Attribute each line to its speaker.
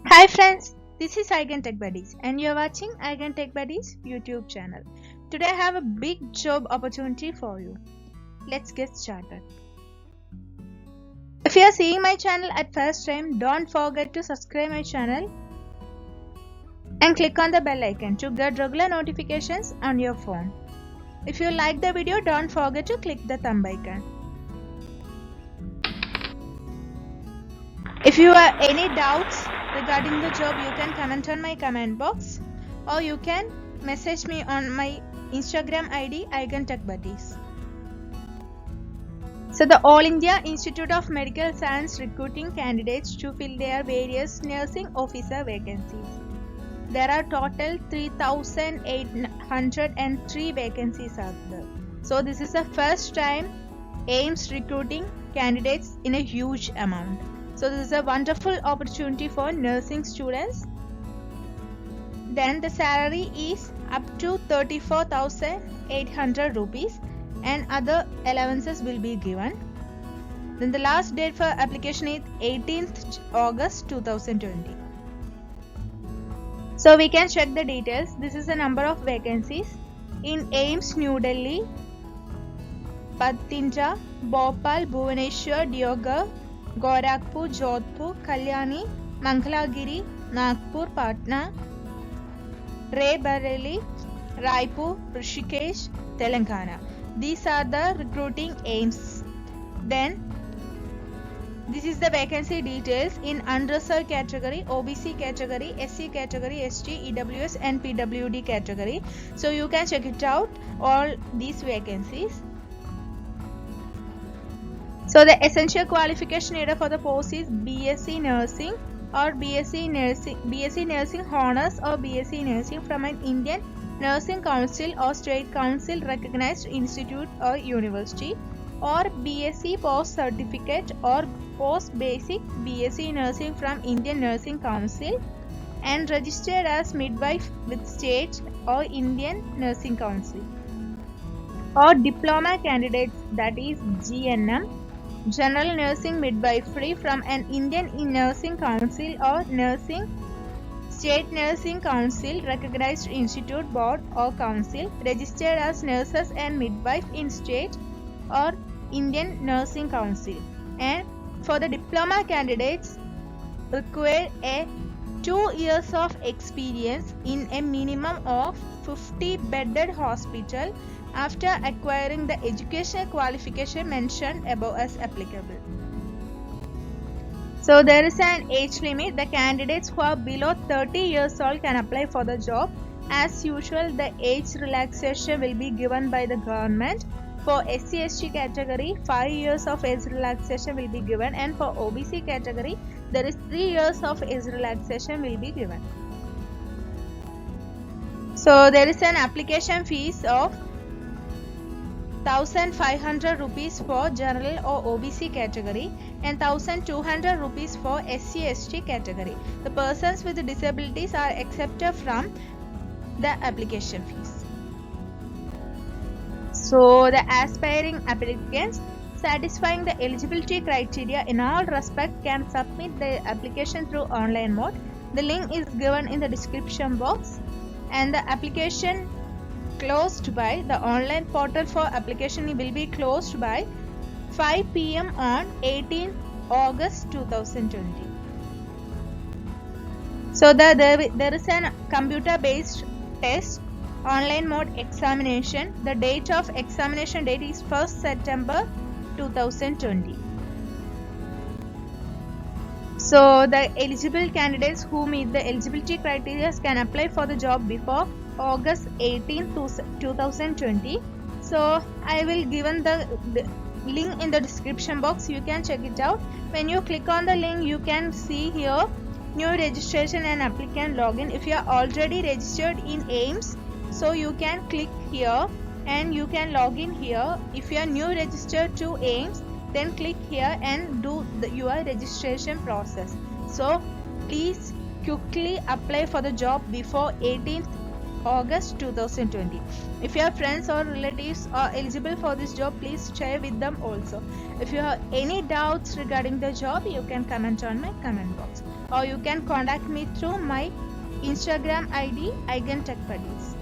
Speaker 1: Hi friends, this is Eigen Tech Buddies and you are watching Eigen Tech Buddies YouTube channel. Today I have a big job opportunity for you. Let's get started. If you are seeing my channel at first time, don't forget to subscribe my channel and click on the bell icon to get regular notifications on your phone. If you like the video, don't forget to click the thumb icon. If you have any doubts regarding the job, you can comment on my comment box or you can message me on my Instagram ID Eigen Tech Buddies. So the All India Institute of Medical Science recruiting candidates to fill their various nursing officer vacancies. There are total 3,803 vacancies out there. So this is the first time AIIMS recruiting candidates in a huge amount. So this is a wonderful opportunity for nursing students. Then the salary is up to 34,800 rupees and other allowances will be given. Then the last date for application is 18th August 2020. So we can check the details. This is the number of vacancies in AIIMS New Delhi, Patinja, Bhopal, Bhubaneswar, Diogar, Gorakhpur, Jodhpur, Kalyani, Mangalagiri, Nagpur, Patna, Raebareli, Raipur, Rishikesh, Telangana. These are the recruiting AIIMS. Then this is the vacancy details in unreserved category, OBC category, SC category, ST, EWS and PWD category. So you can check it out, all these vacancies. So the essential qualification needed for the post is BSc Nursing or BSc Nursing Honors or BSc Nursing from an Indian Nursing Council or State Council recognized institute or university, or BSc Post Certificate or Post Basic BSc Nursing from Indian Nursing Council and registered as midwife with state or Indian Nursing Council, or diploma candidates, that is GNM, General Nursing Midwifery from an Indian Nursing Council or Nursing State Nursing Council recognized institute, board or council, registered as nurses and midwife in state or Indian Nursing Council. And for the diploma candidates, require a 2 years of experience in a minimum of 50 bedded hospital after acquiring the educational qualification mentioned above as applicable. So there is an age limit. The candidates who are below 30 years old can apply for the job. As usual, the age relaxation will be given by the government. For SC/ST category, 5 years of age relaxation will be given, and for OBC category, there is 3 years of age relaxation will be given. So there is an application fees of 1,500 rupees for general or OBC category and 1,200 rupees for SC/ST category. The persons with disabilities are accepted from the application fees. So the aspiring applicants satisfying the eligibility criteria in all respects can submit the application through online mode. The link is given in the description box, and the application closed by the online portal for application will be closed by 5 p.m. on 18th August 2020. So there is a computer based test, online mode examination. The date of examination date is 1st September 2020. So the eligible candidates who meet the eligibility criteria can apply for the job before August 18, 2020. So I will given the link in the description box. You can check it out. When you click on the link, you can see here new registration and applicant login. If you are already registered in AIIMS, so you can click here and you can log in here. If you are new registered to AIIMS, then click here and do your registration process. So please quickly apply for the job before 18th August 2020. If your friends or relatives are eligible for this job, please share with them also. If you have any doubts regarding the job, you can comment on my comment box, or you can contact me through my Instagram ID, Eigen Tech Buddies.